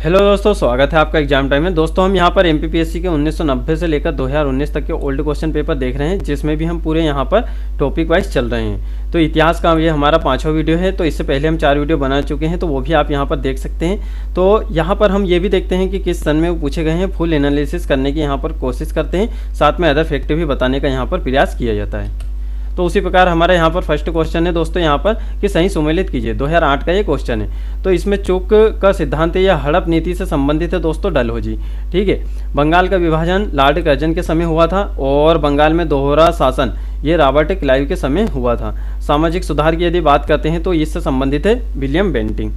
Hello दोस्तों, स्वागत है आपका एग्जाम टाइम में। दोस्तों हम यहाँ पर एमपीपीएससी के 1990 से लेकर 2019 तक के ओल्ड क्वेश्चन पेपर देख रहे हैं, जिसमें भी हम पूरे यहाँ पर टॉपिक वाइज चल रहे हैं। तो इतिहास का ये हमारा 5वां वीडियो है। तो इससे पहले हम 4 वीडियो बना चुके हैं, तो वो भी आप यहाँ पर देख सकते हैं। तो यहाँ पर हम ये भी देखते हैं कि किस सन में वो पूछे गए हैं, फुल एनालिसिस करने की यहाँ पर कोशिश करते हैं, साथ में अदर फैक्ट भी बताने का यहाँ पर प्रयास किया जाता है। तो उसी प्रकार हमारा यहाँ पर फर्स्ट क्वेश्चन है दोस्तों यहाँ पर कि सही सुमेलित कीजिए। 2008 का ये क्वेश्चन है। तो इसमें चुक का सिद्धांत या हड़प नीति से संबंधित है दोस्तों डलहौजी। ठीक है, बंगाल का विभाजन लॉर्ड कर्जन के समय हुआ था और बंगाल में दोहरा शासन ये रॉबर्ट क्लाइव के समय हुआ था। सामाजिक सुधार की यदि बात करते हैं तो इससे संबंधित है विलियम बेंटिंग।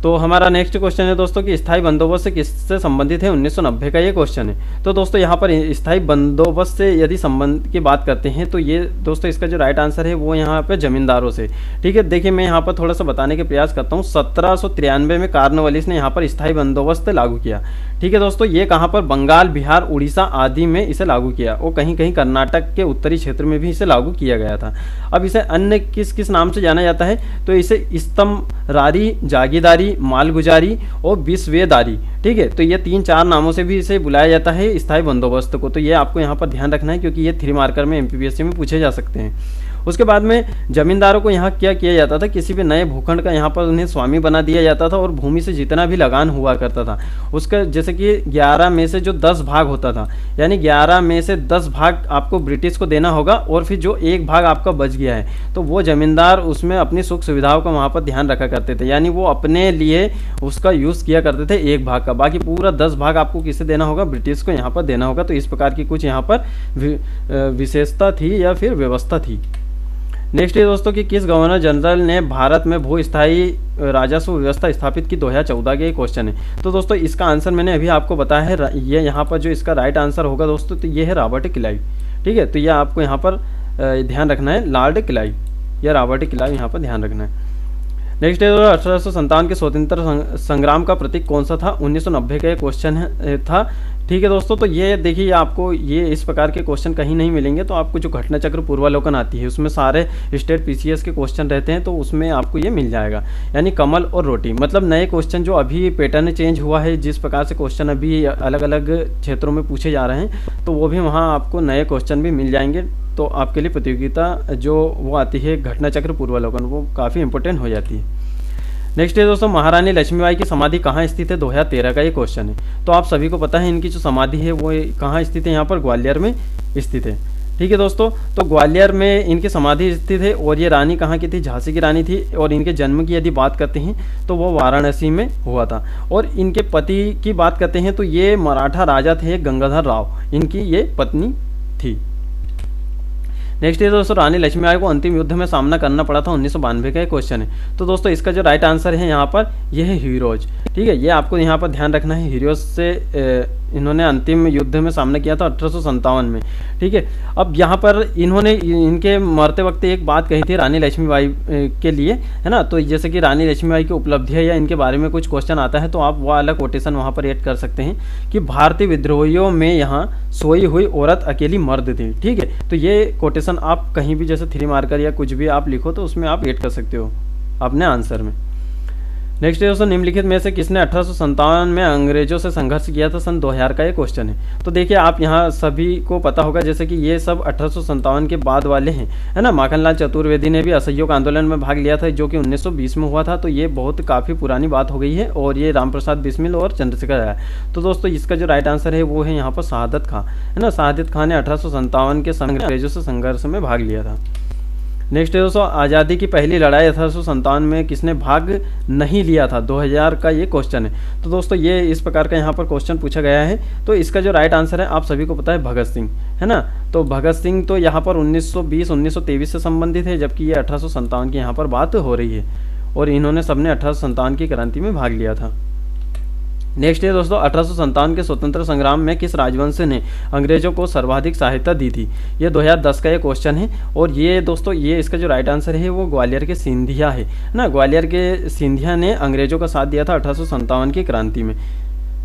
तो हमारा नेक्स्ट क्वेश्चन है दोस्तों कि स्थायी बंदोबस्त से किससे संबंधित है। 1990 का ये क्वेश्चन है। तो दोस्तों यहाँ पर स्थायी बंदोबस्त से यदि संबंध की बात करते हैं तो ये दोस्तों इसका जो राइट आंसर है वो यहाँ पे जमींदारों से। ठीक है, देखिए मैं यहाँ पर थोड़ा सा बताने के प्रयास करता हूँ। 1793 में कॉर्नवालिस ने यहाँ पर स्थायी बंदोबस्त लागू किया। ठीक है दोस्तों, ये कहाँ पर बंगाल, बिहार, उड़ीसा आदि में इसे लागू किया और कहीं कहीं कर्नाटक के उत्तरी क्षेत्र में भी इसे लागू किया गया था। अब इसे अन्य किस किस नाम से जाना जाता है, तो इसे स्तंभरारी, जागीरदारी, मालगुजारी और विस्वेदारी। ठीक है, तो ये 3-4 नामों से भी इसे बुलाया जाता है स्थायी बंदोबस्त को। तो ये आपको यहाँ पर ध्यान रखना है, क्योंकि ये 3 मार्कर में एमपीपीएससी में पूछे जा सकते हैं। उसके बाद में जमींदारों को यहाँ क्या किया जाता था, किसी भी नए भूखंड का यहाँ पर उन्हें स्वामी बना दिया जाता था और भूमि से जितना भी लगान हुआ करता था उसका, जैसे कि 11 में से जो 10 भाग होता था, यानी 11 में से 10 भाग आपको ब्रिटिश को देना होगा और फिर जो 1 भाग आपका बच गया है तो वो जमींदार उसमें अपनी सुख सुविधाओं का वहाँ पर ध्यान रखा करते थे, यानी वो अपने लिए उसका यूज़ किया करते थे 1 भाग का। बाकी पूरा 10 भाग आपको किसे देना होगा, ब्रिटिश को यहाँ पर देना होगा। तो इस प्रकार की कुछ यहाँ पर विशेषता थी या फिर व्यवस्था थी। नेक्स्ट है दोस्तों कि किस गवर्नर जनरल ने भारत में भू स्थायी राजस्व व्यवस्था स्थापित की। 2014 के क्वेश्चन है। तो दोस्तों इसका आंसर मैंने अभी आपको बताया है। ये यहाँ पर जो इसका राइट आंसर होगा दोस्तों, तो ये है रॉबर्ट क्लाइव। ठीक है, तो यह आपको यहाँ पर ध्यान रखना है, लॉर्ड क्लाइव या रॉबर्ट क्लाइव यहाँ पर ध्यान रखना है। नेक्स्ट है 1857 के स्वतंत्र संग्राम का प्रतीक कौन सा था। 1990 का ये क्वेश्चन था। ठीक है दोस्तों, तो ये देखिए आपको ये इस प्रकार के क्वेश्चन कहीं नहीं मिलेंगे। तो आपको जो घटना चक्र पूर्वालोकन आती है उसमें सारे स्टेट पीसीएस के क्वेश्चन रहते हैं, तो उसमें आपको ये मिल जाएगा, यानी कमल और रोटी। मतलब नए क्वेश्चन जो अभी पैटर्न चेंज हुआ है, जिस प्रकार से क्वेश्चन अभी अलग अलग क्षेत्रों में पूछे जा रहे हैं, तो वो भी वहाँ आपको नए क्वेश्चन भी मिल जाएंगे। तो आपके लिए प्रतियोगिता जो वो आती है घटना चक्र पूर्वालोकन, वो काफ़ी इंपॉर्टेंट हो जाती है। नेक्स्ट है दोस्तों महारानी लक्ष्मीबाई की समाधि कहाँ स्थित है। 2013 का ये क्वेश्चन है। तो आप सभी को पता है इनकी जो समाधि है वो कहाँ स्थित है, यहाँ पर ग्वालियर में स्थित है। ठीक है दोस्तों, तो ग्वालियर में इनकी समाधि स्थित है। और ये रानी कहाँ की थी, झांसी की रानी थी। और इनके जन्म की यदि बात करते हैं तो वो वाराणसी में हुआ था। और इनके पति की बात करते हैं तो ये मराठा राजा थे गंगाधर राव, इनकी ये पत्नी थी। नेक्स्ट है दोस्तों रानी लक्ष्मीबाई को अंतिम युद्ध में सामना करना पड़ा था। 1992 का एक क्वेश्चन है। तो दोस्तों इसका जो राइट आंसर है यहाँ पर ये है हीरोज। ठीक है, ये आपको यहाँ पर ध्यान रखना है। हीरोज से इन्होंने अंतिम युद्ध में सामना किया था 1857 में। ठीक है, अब यहाँ पर इन्होंने इनके मरते वक्त एक बात कही थी रानी लक्ष्मीबाई के लिए, है ना। तो जैसे कि रानी लक्ष्मीबाई की उपलब्धियाँ या इनके बारे में कुछ क्वेश्चन आता है तो आप वो अलग कोटेशन वहाँ पर ऐड कर सकते हैं कि भारतीय विद्रोहियों में यहाँ सोई हुई औरत अकेली मर्द थी। ठीक है, तो ये कोटेशन आप कहीं भी जैसे 3 मार्कर या कुछ भी आप लिखो तो उसमें आप ऐड कर सकते हो अपने आंसर में। नेक्स्ट है दोस्तों निम्नलिखित में से किसने 1857 में अंग्रेजों से संघर्ष किया था। सन 2000 का ये क्वेश्चन है। तो देखिए आप यहाँ सभी को पता होगा जैसे कि ये सब 1857 के बाद वाले हैं, है ना। माखनलाल चतुर्वेदी ने भी असहयोग आंदोलन में भाग लिया था जो कि 1920 में हुआ था। तो ये बहुत काफ़ी पुरानी बात हो गई है। और ये राम प्रसाद बिस्मिल और चंद्रशेखर आया। तो दोस्तों इसका जो राइट आंसर है वो है यहाँ पर शहादत खां, है ना। शहादत खां ने 1857 के अंग्रेजों से संघर्ष में भाग लिया था। नेक्स्ट है दोस्तों आज़ादी की पहली लड़ाई 1857 में किसने भाग नहीं लिया था। 2000 का ये क्वेश्चन है। तो दोस्तों ये इस प्रकार का यहाँ पर क्वेश्चन पूछा गया है। तो इसका जो राइट आंसर है आप सभी को पता है भगत सिंह, है ना। तो भगत सिंह तो यहाँ पर 1920-1923 से संबंधित है, जबकि ये 1857 की यहाँ पर बात हो रही है। और इन्होंने सबने 1857 की क्रांति में भाग लिया था। नेक्स्ट है दोस्तों 1857 के स्वतंत्र संग्राम में किस राजवंश ने अंग्रेजों को सर्वाधिक सहायता दी थी। ये 2010 का ये क्वेश्चन है। और ये दोस्तों ये इसका जो राइट आंसर है वो ग्वालियर के सिंधिया है ना। ग्वालियर के सिंधिया ने अंग्रेजों का साथ दिया था 1857 की क्रांति में।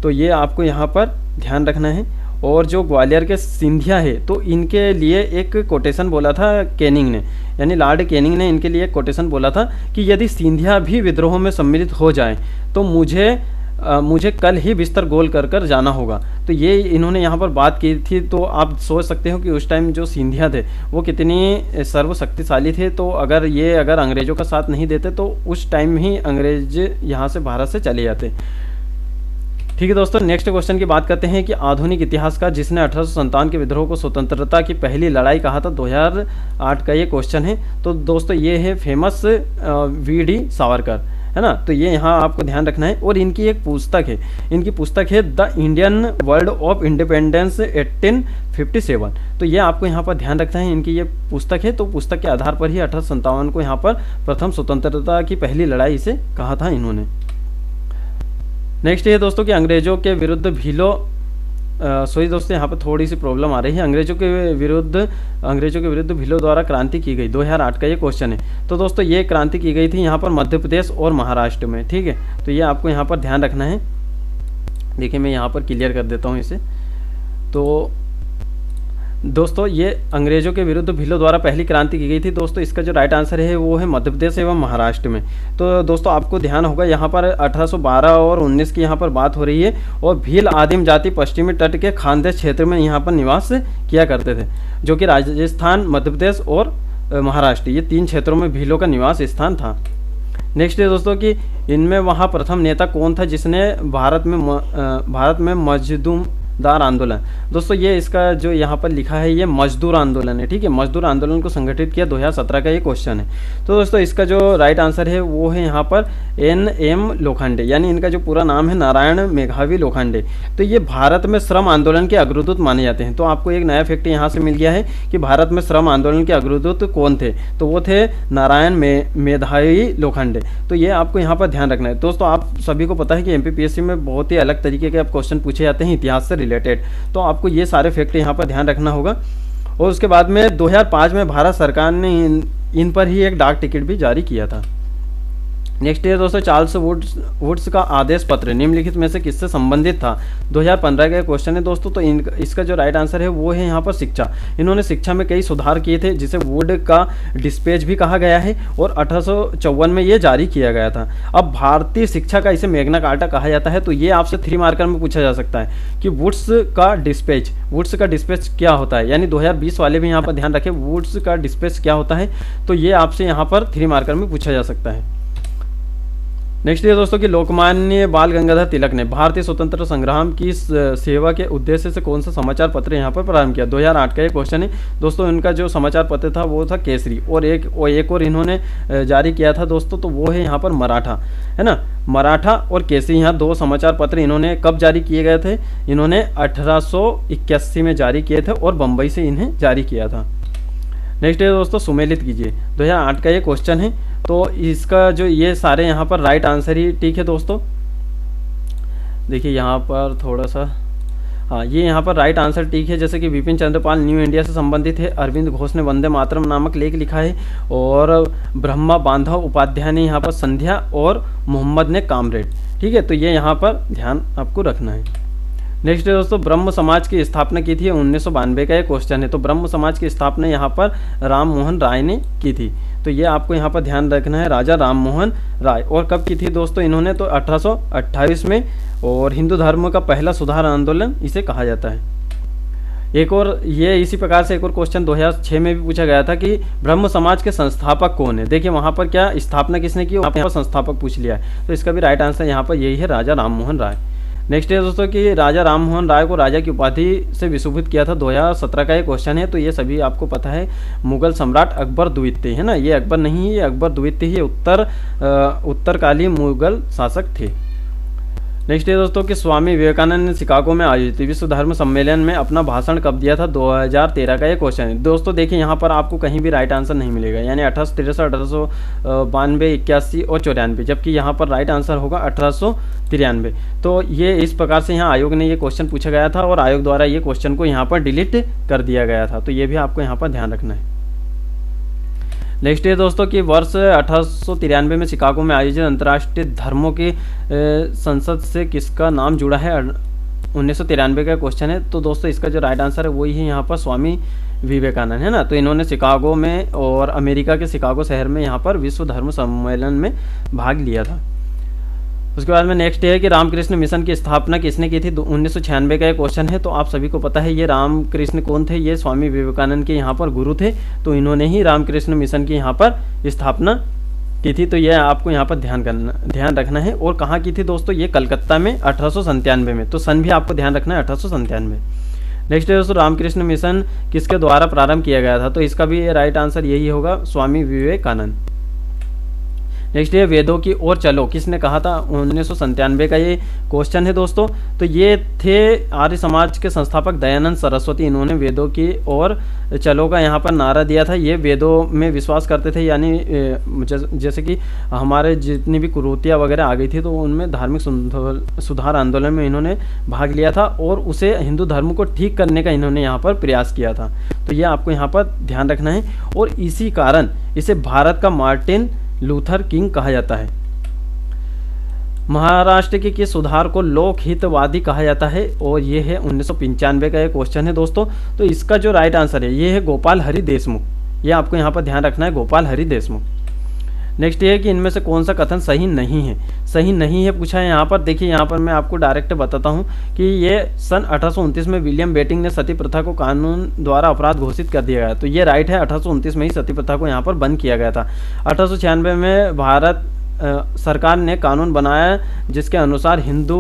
तो ये आपको यहाँ पर ध्यान रखना है। और जो ग्वालियर के सिंधिया है तो इनके लिए एक कोटेशन बोला था कैनिंग ने, यानी लॉर्ड कैनिंग ने इनके लिए एक कोटेशन बोला था कि यदि सिंधिया भी विद्रोह में सम्मिलित हो जाए तो मुझे मुझे कल ही बिस्तर गोल कर कर जाना होगा। तो ये इन्होंने यहाँ पर बात की थी। तो आप सोच सकते हो कि उस टाइम जो सिंधिया थे वो कितनी सर्वशक्तिशाली थे। तो अगर अंग्रेज़ों का साथ नहीं देते तो उस टाइम ही अंग्रेज यहाँ से भारत से चले जाते। ठीक है दोस्तों, नेक्स्ट क्वेश्चन की बात करते हैं कि आधुनिक इतिहास का जिसने 1857 के विद्रोह को स्वतंत्रता की पहली लड़ाई कहा था, 2008 का ये क्वेश्चन है। तो दोस्तों ये है फेमस वी.डी. सावरकर, है ना। तो ये यहाँ आपको ध्यान रखना है। और इनकी एक पुस्तक है, इनकी पुस्तक है the Indian world of independence 1857। तो ये आपको यहाँ पर ध्यान रखना है, इनकी ये पुस्तक है। तो पुस्तक के आधार पर ही 1857 को यहाँ पर प्रथम स्वतंत्रता की पहली लड़ाई इसे कहा था इन्होंने। नेक्स्ट ये दोस्तों कि अंग्रेजों के विरुद्ध सॉरी दोस्तों, यहाँ पर थोड़ी सी प्रॉब्लम आ रही है। अंग्रेजों के विरुद्ध भीलों द्वारा क्रांति की गई, 2008 का ये क्वेश्चन है। तो दोस्तों ये क्रांति की गई थी यहाँ पर मध्य प्रदेश और महाराष्ट्र में। ठीक है, तो ये आपको यहाँ पर ध्यान रखना है। देखिए मैं यहाँ पर क्लियर कर देता हूँ इसे। तो दोस्तों ये अंग्रेजों के विरुद्ध भीलों द्वारा पहली क्रांति की गई थी। दोस्तों इसका जो राइट आंसर है वो है मध्य प्रदेश एवं महाराष्ट्र में। तो दोस्तों आपको ध्यान होगा यहाँ पर 1812 और 19 की यहाँ पर बात हो रही है। और भील आदिम जाति पश्चिमी तट के खानदेश क्षेत्र में यहाँ पर निवास किया करते थे, जो कि राजस्थान, मध्य प्रदेश और महाराष्ट्र, ये 3 क्षेत्रों में भीलों का निवास स्थान था। नेक्स्ट है दोस्तों कि इनमें वहाँ प्रथम नेता कौन था जिसने भारत में मजदूर आंदोलन, दोस्तों ये इसका जो यहाँ पर लिखा है ये मजदूर आंदोलन है। ठीक है, मजदूर आंदोलन को संगठित किया, 2017 का ये क्वेश्चन है। तो दोस्तों इसका जो राइट आंसर है वो है यहाँ पर NM लोखंडे, यानी इनका जो पूरा नाम है नारायण मेघावी लोखंडे। तो ये भारत में श्रम आंदोलन के अग्रदूत माने जाते हैं। तो आपको एक नया फैक्ट यहाँ से मिल गया है कि भारत में श्रम आंदोलन के अग्रदूत कौन थे, तो वो थे नारायण मेघावी लोखंडे। तो ये आपको यहाँ पर ध्यान रखना है। दोस्तों आप सभी को पता है कि MPPSC में बहुत ही अलग तरीके के क्वेश्चन पूछे जाते हैं इतिहास से रिलेटेड। तो आपको ये सारे फैक्ट यहाँ पर ध्यान रखना होगा। और उसके बाद में 2005 में भारत सरकार ने इन पर ही एक डाक टिकट भी जारी किया था। नेक्स्ट है दोस्तों चार्ल्स वुड्स का आदेश पत्र निम्नलिखित में से किससे संबंधित था, 2015 का क्वेश्चन है दोस्तों। तो इसका जो राइट आंसर है वो है यहाँ पर शिक्षा। इन्होंने शिक्षा में कई सुधार किए थे जिसे वुड का डिस्पैच भी कहा गया है और 1854 में ये जारी किया गया था। अब भारतीय शिक्षा का इसे मैग्ना कार्टा कहा जाता है। तो ये आपसे 3 मार्कर में पूछा जा सकता है कि वुड्स का डिस्पैच क्या होता है, यानी 2020 वाले भी यहाँ पर ध्यान रखें वुड्स का डिस्पैच क्या होता है। तो ये आपसे यहाँ पर 3 मार्कर में पूछा जा सकता है। नेक्स्ट ये दोस्तों कि लोकमान्य बाल गंगाधर तिलक ने भारतीय स्वतंत्रता संग्राम की सेवा के उद्देश्य से कौन सा समाचार पत्र यहाँ पर प्रारंभ किया, 2008 का ये क्वेश्चन है दोस्तों। इनका जो समाचार पत्र था वो था केसरी, और एक और इन्होंने जारी किया था दोस्तों, तो वो है यहाँ पर मराठा, है ना। मराठा और केसरी, यहाँ 2 समाचार पत्र इन्होंने कब जारी किए गए थे, इन्होंने 1881 में जारी किए थे और बम्बई से इन्हें जारी किया था। नेक्स्ट है दोस्तों सुमेलित कीजिए, 2008 का ये क्वेश्चन है। तो इसका जो ये सारे यहाँ पर राइट आंसर ही ठीक है दोस्तों। देखिए यहाँ पर थोड़ा सा, हाँ ये यहाँ पर राइट आंसर ठीक है। जैसे कि विपिन चंद्रपाल न्यू इंडिया से संबंधित है, अरविंद घोष ने वंदे मातरम नामक लेख लिखा है, और ब्रह्मा बांधव उपाध्याय ने यहाँ पर संध्या, और मोहम्मद ने कामरेड। ठीक है, तो ये यहाँ पर ध्यान आपको रखना है। नेक्स्ट है दोस्तों ब्रह्म समाज की स्थापना की थी, 1992 का ये क्वेश्चन है। तो ब्रह्म समाज की स्थापना यहाँ पर राम मोहन राय ने की थी। तो ये आपको यहाँ पर ध्यान रखना है, राजा राम मोहन राय। और कब की थी दोस्तों इन्होंने, तो 1828 में। और हिंदू धर्म का पहला सुधार आंदोलन इसे कहा जाता है। एक और ये इसी प्रकार से एक और क्वेश्चन 2006 में भी पूछा गया था कि ब्रह्म समाज के संस्थापक कौन है। देखिए वहाँ पर क्या स्थापना किसने की, यहाँ पर संस्थापक पूछ लिया है। तो इसका भी राइट आंसर यहाँ पर यही है, राजा राम मोहन राय। नेक्स्ट है दोस्तों कि राजा राम मोहन राय को राजा की उपाधि से विशोभित किया था, 2017 का ये क्वेश्चन है। तो ये सभी आपको पता है, मुगल सम्राट अकबर द्वितीय, है ना। ये अकबर नहीं है, ये अकबर द्वितीय ही उत्तरकालीन मुगल शासक थे। नेक्स्ट है दोस्तों कि स्वामी विवेकानंद ने शिकागो में आयोजित विश्व धर्म सम्मेलन में अपना भाषण कब दिया था, 2013 का ये क्वेश्चन है दोस्तों। देखिए यहाँ पर आपको कहीं भी राइट आंसर नहीं मिलेगा, यानी 1863, 1892, 81 और 94, जबकि यहाँ पर राइट आंसर होगा 1893। तो ये इस प्रकार से यहाँ आयोग ने ये क्वेश्चन पूछा गया था और आयोग द्वारा ये क्वेश्चन को यहाँ पर डिलीट कर दिया गया था। तो ये भी आपको यहाँ पर ध्यान रखना है। नेक्स्ट है दोस्तों कि वर्ष 1893 में शिकागो में आयोजित अंतर्राष्ट्रीय धर्मों की संसद से किसका नाम जुड़ा है, 1993 का क्वेश्चन है। तो दोस्तों इसका जो राइट आंसर है वही है यहाँ पर स्वामी विवेकानंद, है ना। तो इन्होंने शिकागो में और अमेरिका के शिकागो शहर में यहाँ पर विश्व धर्म सम्मेलन में भाग लिया था। उसके बाद में नेक्स्ट है कि रामकृष्ण मिशन की स्थापना किसने की थी, 1996 का ये क्वेश्चन है। तो आप सभी को पता है ये रामकृष्ण कौन थे, ये स्वामी विवेकानंद के यहाँ पर गुरु थे, तो इन्होंने ही रामकृष्ण मिशन की यहाँ पर स्थापना की थी। तो ये आपको यहाँ पर ध्यान रखना है। और कहाँ की थी दोस्तों, ये कलकत्ता में 1897 में। तो सन भी आपको ध्यान रखना है 1897। नेक्स्ट है दोस्तों, रामकृष्ण मिशन किसके द्वारा प्रारंभ किया गया था, तो इसका भी राइट आंसर यही होगा, स्वामी विवेकानंद। नेक्स्ट है वेदों की ओर चलो किसने कहा था, 1997 का ये क्वेश्चन है दोस्तों। तो ये थे आर्य समाज के संस्थापक दयानंद सरस्वती, इन्होंने वेदों की ओर चलो का यहाँ पर नारा दिया था। ये वेदों में विश्वास करते थे, यानी जैसे कि हमारे जितनी भी कुरीतियाँ वगैरह आ गई थी तो उनमें धार्मिक सुधार आंदोलन में इन्होंने भाग लिया था और उसे हिंदू धर्म को ठीक करने का इन्होंने यहाँ पर प्रयास किया था। तो ये आपको यहाँ पर ध्यान रखना है। और इसी कारण इसे भारत का मार्टिन लूथर किंग कहा जाता है। महाराष्ट्र के किस सुधार को लोकहितवादी कहा जाता है, और ये है 1995 का ये क्वेश्चन है दोस्तों। तो इसका जो राइट आंसर है ये है गोपाल हरि देशमुख। ये आपको यहाँ पर ध्यान रखना है, गोपाल हरि देशमुख। नेक्स्ट ये है कि इनमें से कौन सा कथन सही नहीं है, सही नहीं है पूछा है यहाँ पर। देखिए यहाँ पर मैं आपको डायरेक्ट बताता हूँ कि ये सन 1829 में विलियम बेटिंग ने सती प्रथा को कानून द्वारा अपराध घोषित कर दिया गया। तो ये राइट है, 1829 में ही सती प्रथा को यहाँ पर बंद किया गया था। 1896 में भारत सरकार ने कानून बनाया जिसके अनुसार हिंदू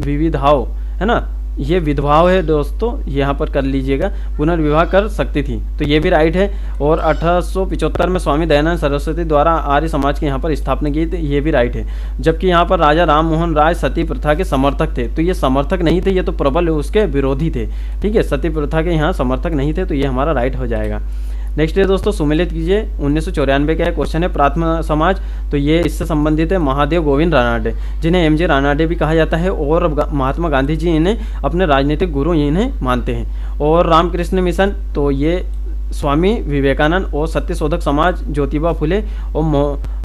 विविधाओं, है ना, ये विधवाओं है दोस्तों, यहाँ पर कर लीजिएगा, पुनर्विवाह कर सकती थी। तो ये भी राइट है। और 1875 में स्वामी दयानंद सरस्वती द्वारा आर्य समाज की यहाँ पर स्थापना की थी, ये भी राइट है। जबकि यहाँ पर राजा राम मोहन राय सती प्रथा के समर्थक थे। तो ये समर्थक नहीं थे, ये तो प्रबल उसके विरोधी थे। ठीक है, सती प्रथा के यहाँ समर्थक नहीं थे, तो ये हमारा राइट हो जाएगा। नेक्स्ट है दोस्तों, सुमेलित कीजिए, 1994 का क्वेश्चन है, प्रार्थना समाज। तो ये इससे संबंधित है महादेव गोविंद रानाडे, जिन्हें एमजे रानाडे भी कहा जाता है, और महात्मा गांधी जी इन्हें अपने राजनीतिक गुरु इन्हें मानते हैं। और रामकृष्ण मिशन, तो ये स्वामी विवेकानंद। और सत्यशोधक समाज ज्योतिबा फुले और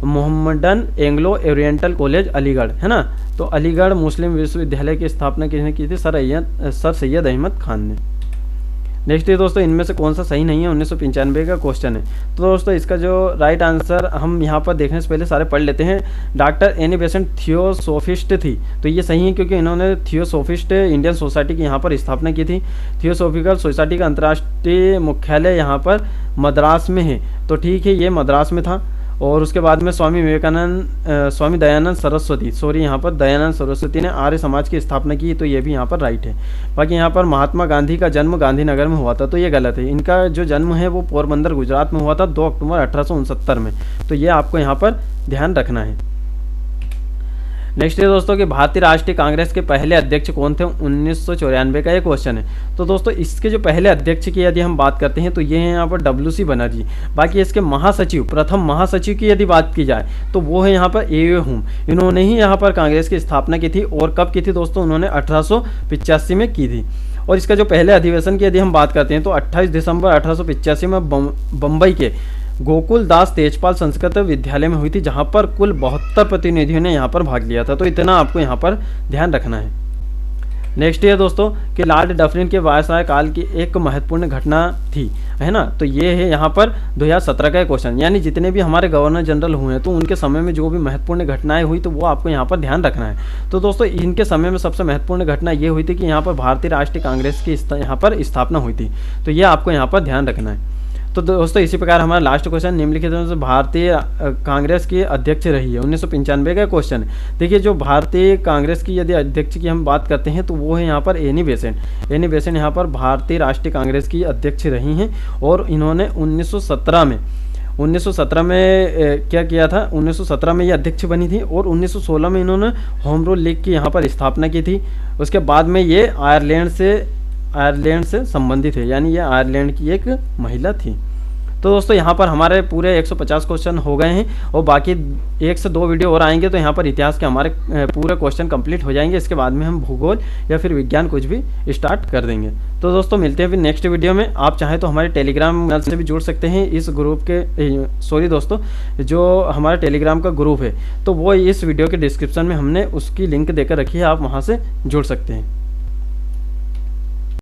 Mohammedan Anglo oriental college Aligarh, है ना। तो अलीगढ़ मुस्लिम विश्वविद्यालय की स्थापना किसने की थी, सर सैयद अहमद खान ने। नेक्स्ट है दोस्तों, इनमें से कौन सा सही नहीं है, 1995 का क्वेश्चन है। तो दोस्तों इसका जो राइट आंसर हम यहाँ पर देखने से पहले सारे पढ़ लेते हैं। डॉक्टर एनी बेसेंट थियोसोफिस्ट थी, तो ये सही है क्योंकि इन्होंने थियोसोफिस्ट इंडियन सोसाइटी की यहाँ पर स्थापना की थी। थियोसोफिकल सोसाइटी का अंतर्राष्ट्रीय मुख्यालय यहाँ पर मद्रास में है, तो ठीक है, ये मद्रास में था। और उसके बाद में स्वामी दयानंद सरस्वती, यहाँ पर दयानंद सरस्वती ने आर्य समाज की स्थापना की, तो ये भी यहाँ पर राइट है। बाकी यहाँ पर महात्मा गांधी का जन्म गांधीनगर में हुआ था, तो ये गलत है। इनका जो जन्म है वो पोरबंदर गुजरात में हुआ था 2 अक्टूबर 1869 में। तो ये आपको यहाँ पर ध्यान रखना है। नेक्स्ट है दोस्तों कि भारतीय राष्ट्रीय कांग्रेस के पहले अध्यक्ष कौन थे, 1994 का ये क्वेश्चन है। तो दोस्तों इसके जो पहले अध्यक्ष की यदि हम बात करते हैं तो ये है यहाँ पर WC बनर्जी। बाकी इसके महासचिव, प्रथम महासचिव की यदि बात की जाए तो वो है यहाँ पर A.A. हुम। इन्होंने ही यहाँ पर कांग्रेस की स्थापना की थी। और कब की थी दोस्तों, उन्होंने 1885 में की थी। और इसका जो पहले अधिवेशन की यदि हम बात करते हैं तो 28 दिसंबर 1885 में बम्बई के गोकुल दास तेजपाल संस्कृत विद्यालय में हुई थी, जहां पर कुल 72 प्रतिनिधियों ने यहां पर भाग लिया था। तो इतना आपको यहां पर ध्यान रखना है। नेक्स्ट ये दोस्तों कि लॉर्ड डफरिन के वायसराय काल की एक महत्वपूर्ण घटना थी, है ना। तो ये है यहाँ पर 2017 का क्वेश्चन, यानी जितने भी हमारे गवर्नर जनरल हुए हैं तो उनके समय में जो भी महत्वपूर्ण घटनाएं हुई तो वो आपको यहाँ पर ध्यान रखना है। तो दोस्तों इनके समय में सबसे महत्वपूर्ण घटना ये हुई थी कि यहाँ पर भारतीय राष्ट्रीय कांग्रेस की यहाँ पर स्थापना हुई थी। तो ये आपको यहाँ पर ध्यान रखना है। तो दोस्तों इसी प्रकार हमारा लास्ट क्वेश्चन, निम्नलिखित में से भारतीय कांग्रेस की अध्यक्ष रही है, 1995 का क्वेश्चन है। देखिए जो भारतीय कांग्रेस की यदि अध्यक्ष की हम बात करते हैं तो वो है यहाँ पर एनी बेसेंट। एनी बेसेंट यहाँ पर भारतीय राष्ट्रीय कांग्रेस की अध्यक्ष रही हैं। और इन्होंने 1917 में क्या किया था, 1917 में ये अध्यक्ष बनी थी। और 1916 में इन्होंने होम रूल लीग की यहाँ पर स्थापना की थी। उसके बाद में ये आयरलैंड से संबंधित है, यानी ये आयरलैंड की एक महिला थी। तो दोस्तों यहाँ पर हमारे पूरे 150 क्वेश्चन हो गए हैं और बाकी 1 से 2 वीडियो और आएंगे तो यहाँ पर इतिहास के हमारे पूरे क्वेश्चन कंप्लीट हो जाएंगे। इसके बाद में हम भूगोल या फिर विज्ञान कुछ भी स्टार्ट कर देंगे। तो दोस्तों मिलते हैं फिर नेक्स्ट वीडियो में। आप चाहें तो हमारे टेलीग्राम से भी जुड़ सकते हैं। इस ग्रुप के दोस्तों जो हमारा टेलीग्राम का ग्रुप है तो वो इस वीडियो के डिस्क्रिप्शन में हमने उसकी लिंक देकर रखी है, आप वहाँ से जुड़ सकते हैं।